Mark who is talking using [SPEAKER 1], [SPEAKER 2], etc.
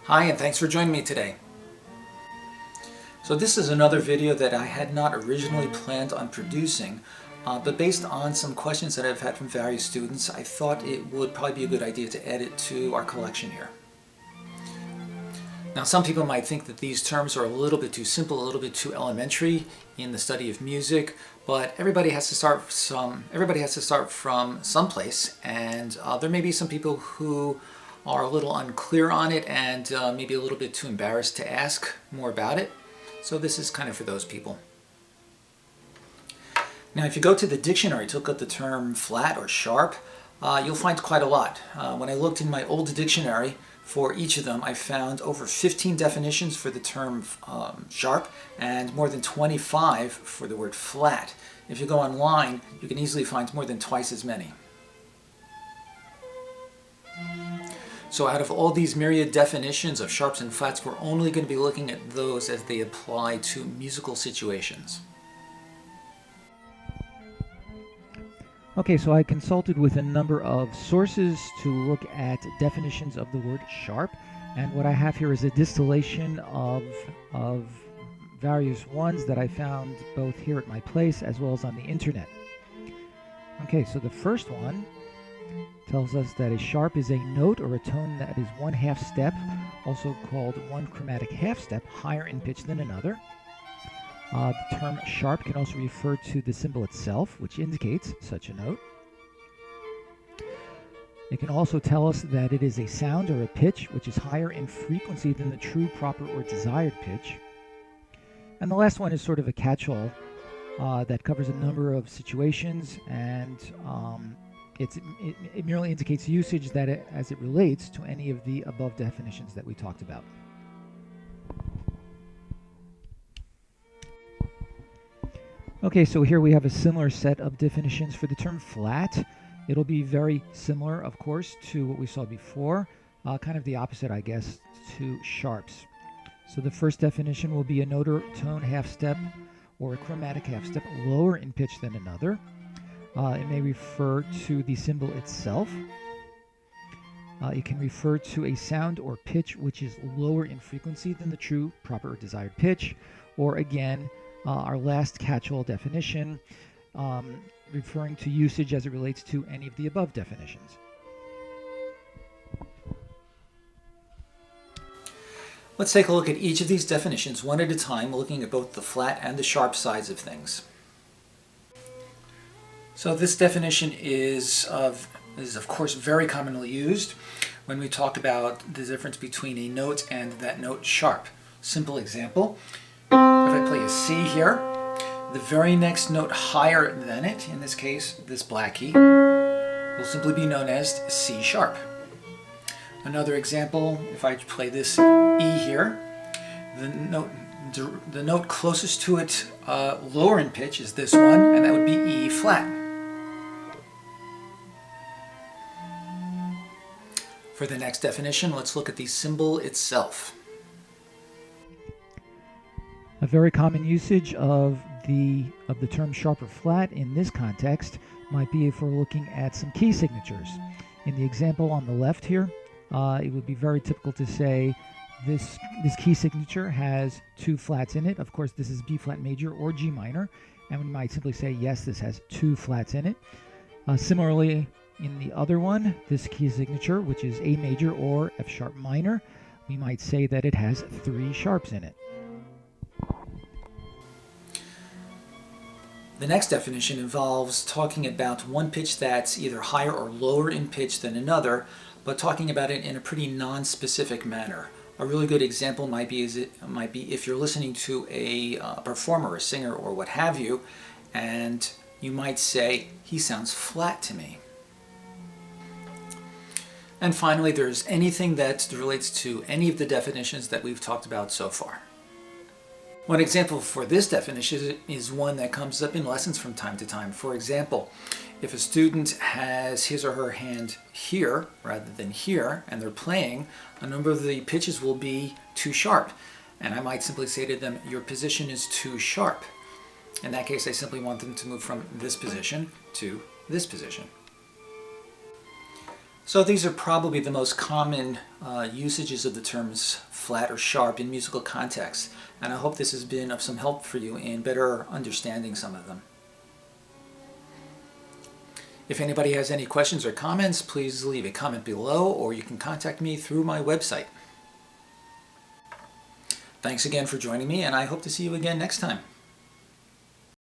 [SPEAKER 1] Hi, and thanks for joining me today. So this is another video that I had not originally planned on producing, but based on some questions that I've had from various students, I thought it would probably be a good idea to add it to our collection here. Now, some people might think that these terms are a little bit too simple, a little bit too elementary in the study of music, but everybody has to start from someplace, and there may be some people who are a little unclear on it and maybe a little bit too embarrassed to ask more about it. So this is kind of for those people. Now, if you go to the dictionary to look up the term flat or sharp, you'll find quite a lot. When I looked in my old dictionary for each of them, I found over 15 definitions for the term sharp and more than 25 for the word flat. If you go online, you can easily find more than twice as many. So out of all these myriad definitions of sharps and flats, we're only going to be looking at those as they apply to musical situations.
[SPEAKER 2] Okay, so I consulted with a number of sources to look at definitions of the word sharp, and what I have here is a distillation of various ones that I found both here at my place as well as on the internet. Okay, so the first one tells us that a sharp is a note or a tone that is one half step, also called one chromatic half step, higher in pitch than another. The term sharp can also refer to the symbol itself, which indicates such a note. It can also tell us that it is a sound or a pitch which is higher in frequency than the true, proper, or desired pitch. And the last one is sort of a catch-all that covers a number of situations, and it merely indicates usage as it relates to any of the above definitions that we talked about. Okay, so here we have a similar set of definitions for the term flat. It'll be very similar, of course, to what we saw before, kind of the opposite, I guess, to sharps. So the first definition will be a note or tone half step or a chromatic half step lower in pitch than another. It may refer to the symbol itself. It can refer to a sound or pitch which is lower in frequency than the true, proper, or desired pitch, or again, our last catch-all definition, referring to usage as it relates to any of the above definitions.
[SPEAKER 1] Let's take a look at each of these definitions one at a time, looking at both the flat and the sharp sides of things. So this definition is of course very commonly used when we talk about the difference between a note and that note sharp. Simple example. If I play a C here, the very next note higher than it, in this case, this black key, will simply be known as C sharp. Another example, if I play this E here, the note closest to it lower in pitch is this one, and that would be E flat. For the next definition, let's look at the symbol itself.
[SPEAKER 2] A very common usage of the term sharp or flat in this context might be if we're looking at some key signatures. In the example on the left here, it would be very typical to say this key signature has two flats in it. Of course, this is B flat major or G minor, and we might simply say, yes, this has two flats in it. Similarly, in the other one, this key signature, which is A major or F sharp minor, we might say that it has three sharps in it.
[SPEAKER 1] The next definition involves talking about one pitch that's either higher or lower in pitch than another, but talking about it in a pretty non-specific manner. A really good example might be if you're listening to a performer, a singer, or what have you, and you might say, "He sounds flat to me." And finally, there's anything that relates to any of the definitions that we've talked about so far. One example for this definition is one that comes up in lessons from time to time. For example, if a student has his or her hand here rather than here, and they're playing, a number of the pitches will be too sharp. And I might simply say to them, "Your position is too sharp." In that case, I simply want them to move from this position to this position. So these are probably the most common usages of the terms flat or sharp in musical context, and I hope this has been of some help for you in better understanding some of them. If anybody has any questions or comments, please leave a comment below, or you can contact me through my website. Thanks again for joining me, and I hope to see you again next time.